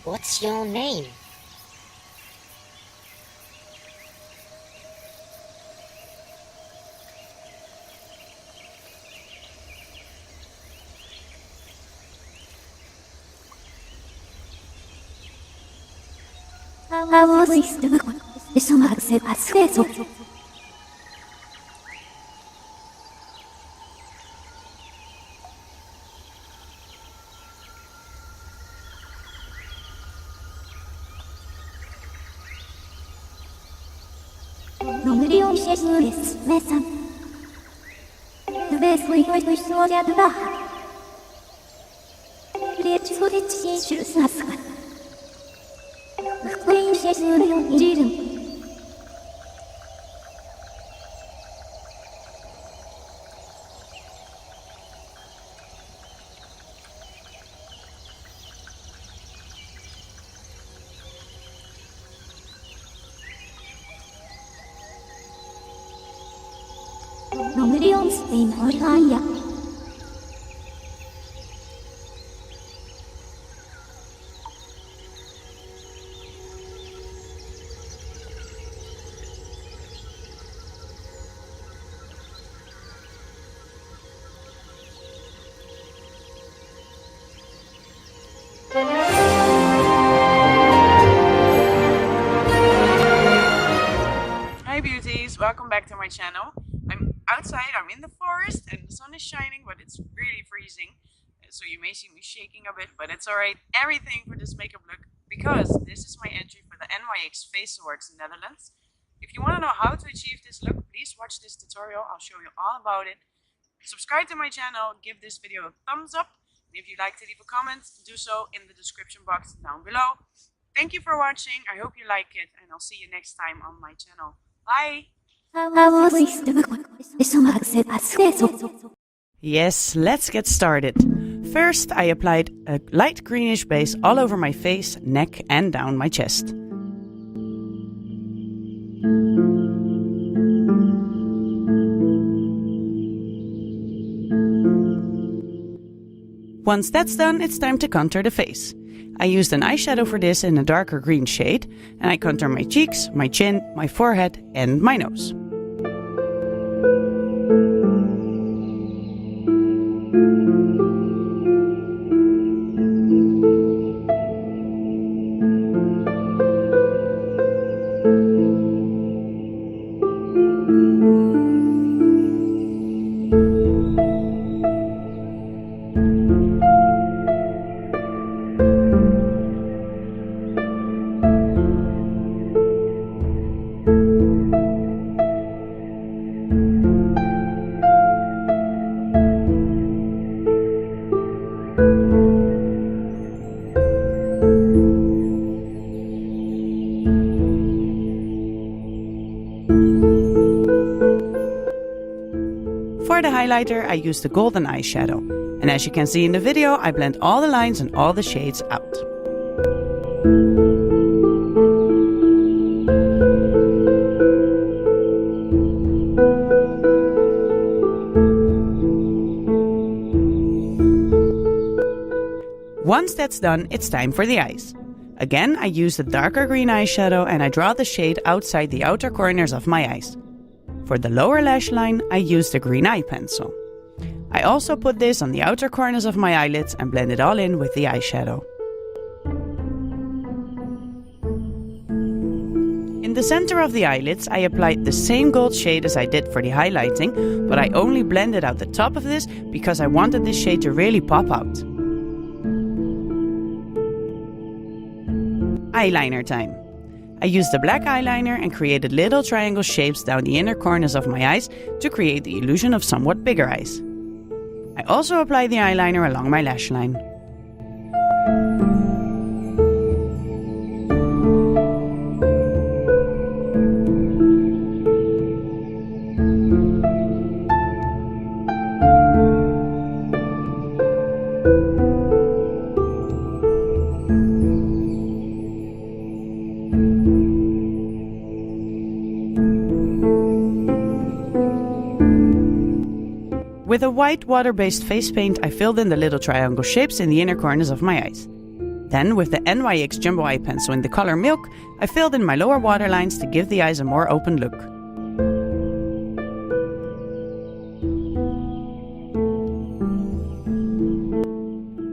What's your name? How is this the some accept as so? No million shares is lesson. The best way to show that the let's put it in Asuka. Queen shares your engine. No millions in Oraya. Hi beauties, welcome back to my channel. I'm outside, I'm in the forest and the sun is shining, but it's really freezing. So you may see me shaking a bit, but it's alright. Everything for this makeup look, because this is my entry for the NYX Face Awards in Netherlands. If you want to know how to achieve this look, please watch this tutorial. I'll show you all about it. Subscribe to my channel, give this video a thumbs up. And if you'd like to leave a comment, do so in the description box down below. Thank you for watching, I hope you like it, and I'll see you next time on my channel. Bye! Yes, let's get started. First, I applied a light greenish base all over my face, neck and down my chest. Once that's done, it's time to contour the face. I used an eyeshadow for this in a darker green shade, and I contour my cheeks, my chin, my forehead and my nose. For the highlighter, I used the golden eyeshadow, and as you can see in the video, I blend all the lines and all the shades out. Once that's done, it's time for the eyes. Again, I use the darker green eyeshadow and I draw the shade outside the outer corners of my eyes. For the lower lash line, I use the green eye pencil. I also put this on the outer corners of my eyelids and blend it all in with the eyeshadow. In the center of the eyelids, I applied the same gold shade as I did for the highlighting, but I only blended out the top of this because I wanted this shade to really pop out. Eyeliner time. I used the black eyeliner and created little triangle shapes down the inner corners of my eyes to create the illusion of somewhat bigger eyes. I also applied the eyeliner along my lash line. With a white water-based face paint, I filled in the little triangle shapes in the inner corners of my eyes. Then, with the NYX Jumbo Eye Pencil in the color Milk, I filled in my lower waterlines to give the eyes a more open look.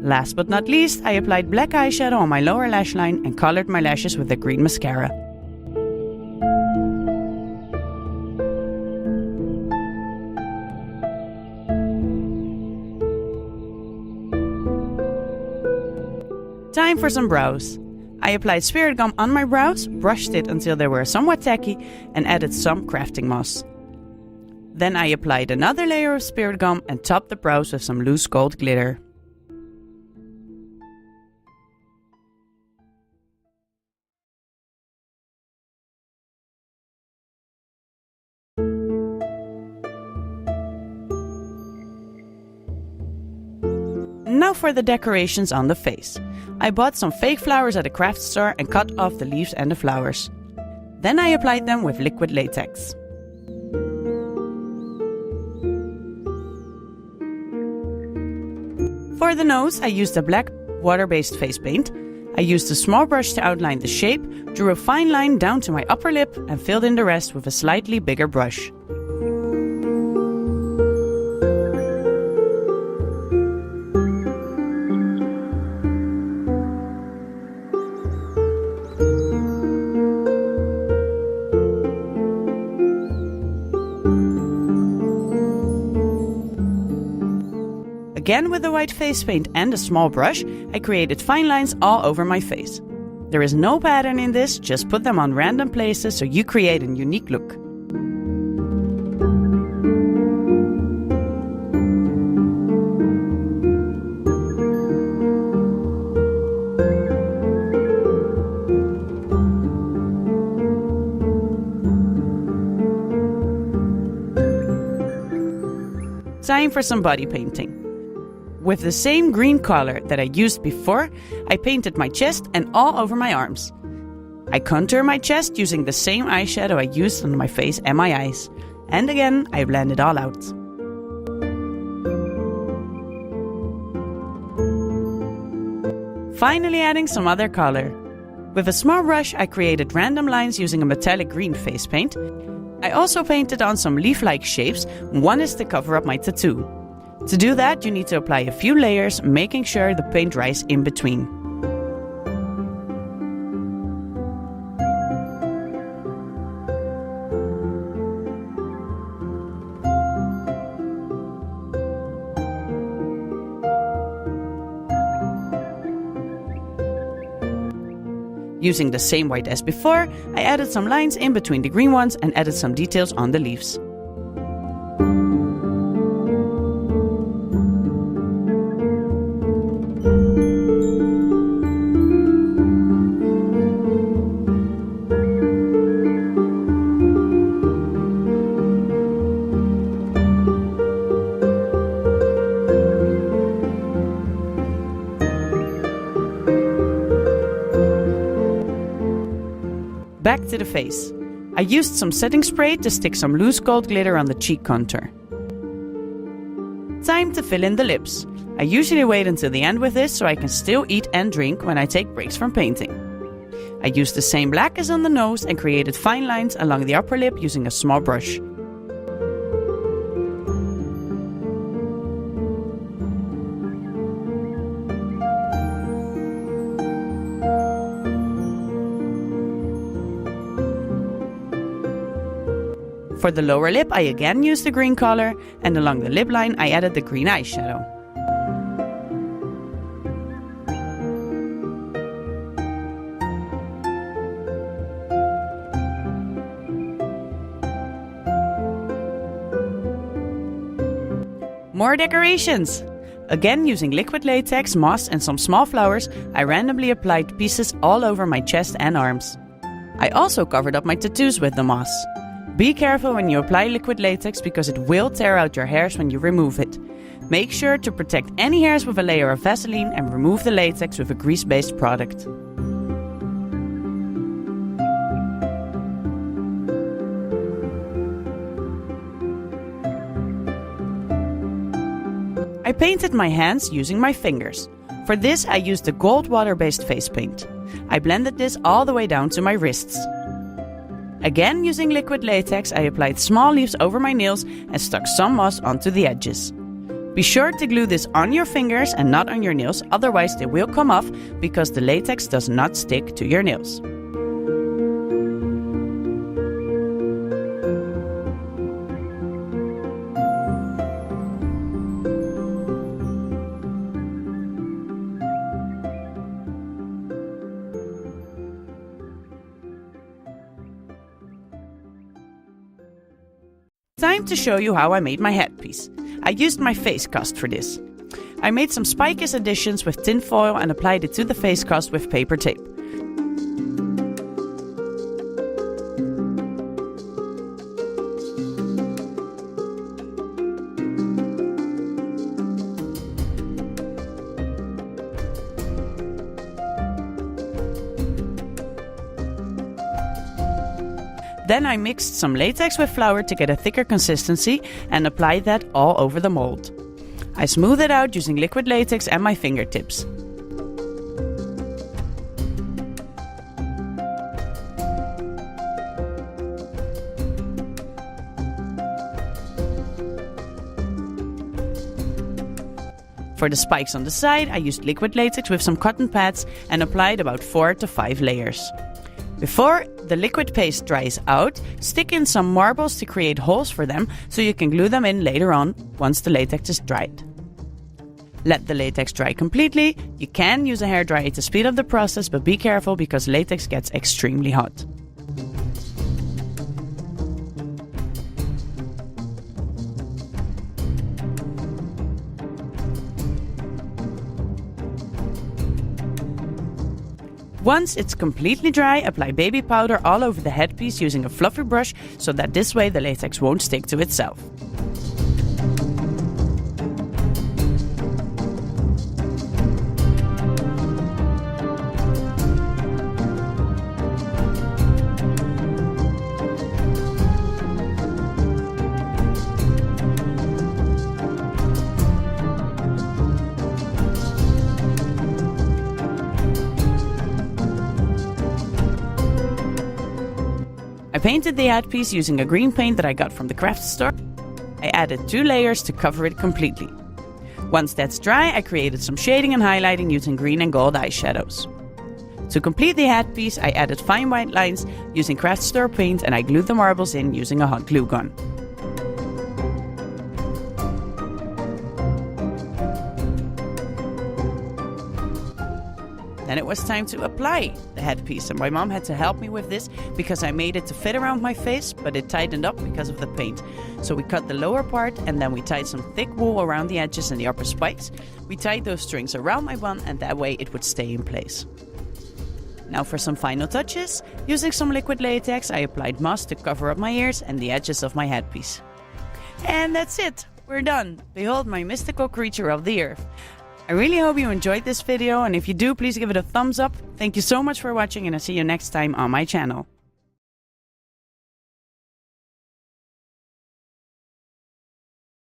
Last but not least, I applied black eyeshadow on my lower lash line and colored my lashes with a green mascara. Time for some brows. I applied spirit gum on my brows, brushed it until they were somewhat tacky, and added some crafting moss. Then I applied another layer of spirit gum and topped the brows with some loose gold glitter. Now for the decorations on the face. I bought some fake flowers at a craft store and cut off the leaves and the flowers. Then I applied them with liquid latex. For the nose, I used a black water-based face paint. I used a small brush to outline the shape, drew a fine line down to my upper lip and filled in the rest with a slightly bigger brush. Again with the white face paint and a small brush, I created fine lines all over my face. There is no pattern in this, just put them on random places so you create a unique look. Time for some body painting. With the same green color that I used before, I painted my chest and all over my arms. I contour my chest using the same eyeshadow I used on my face and my eyes. And again, I blend it all out. Finally adding some other color. With a small brush, I created random lines using a metallic green face paint. I also painted on some leaf-like shapes. One is to cover up my tattoo. To do that, you need to apply a few layers, making sure the paint dries in between. Using the same white as before, I added some lines in between the green ones and added some details on the leaves. Back to the face. I used some setting spray to stick some loose gold glitter on the cheek contour. Time to fill in the lips. I usually wait until the end with this so I can still eat and drink when I take breaks from painting. I used the same black as on the nose and created fine lines along the upper lip using a small brush. For the lower lip, I again used the green color, and along the lip line, I added the green eyeshadow. More decorations! Again, using liquid latex, moss, and some small flowers, I randomly applied pieces all over my chest and arms. I also covered up my tattoos with the moss. Be careful when you apply liquid latex because it will tear out your hairs when you remove it. Make sure to protect any hairs with a layer of Vaseline and remove the latex with a grease-based product. I painted my hands using my fingers. For this, I used the gold water-based face paint. I blended this all the way down to my wrists. Again, using liquid latex, I applied small leaves over my nails and stuck some moss onto the edges. Be sure to glue this on your fingers and not on your nails, otherwise they will come off because the latex does not stick to your nails. Time to show you how I made my headpiece. I used my face cast for this. I made some spikus additions with tin foil and applied it to the face cast with paper tape. Then I mixed some latex with flour to get a thicker consistency and applied that all over the mold. I smoothed it out using liquid latex and my fingertips. For the spikes on the side, I used liquid latex with some cotton pads and applied about 4 to 5 layers. Before the liquid paste dries out, stick in some marbles to create holes for them so you can glue them in later on once the latex is dried. Let the latex dry completely. You can use a hairdryer to speed up the process, but be careful because latex gets extremely hot. Once it's completely dry, apply baby powder all over the headpiece using a fluffy brush so that this way the latex won't stick to itself. I painted the headpiece using a green paint that I got from the craft store. I added 2 layers to cover it completely. Once that's dry, I created some shading and highlighting using green and gold eyeshadows. To complete the headpiece, I added fine white lines using craft store paint and I glued the marbles in using a hot glue gun. Then it was time to apply the headpiece, and my mom had to help me with this because I made it to fit around my face, but it tightened up because of the paint. So we cut the lower part and then we tied some thick wool around the edges and the upper spikes. We tied those strings around my bun and that way it would stay in place. Now for some final touches, using some liquid latex, I applied moss to cover up my ears and the edges of my headpiece. And that's it, we're done. Behold my mystical creature of the earth. I really hope you enjoyed this video, and if you do, please give it a thumbs up. Thank you so much for watching, and I'll see you next time on my channel.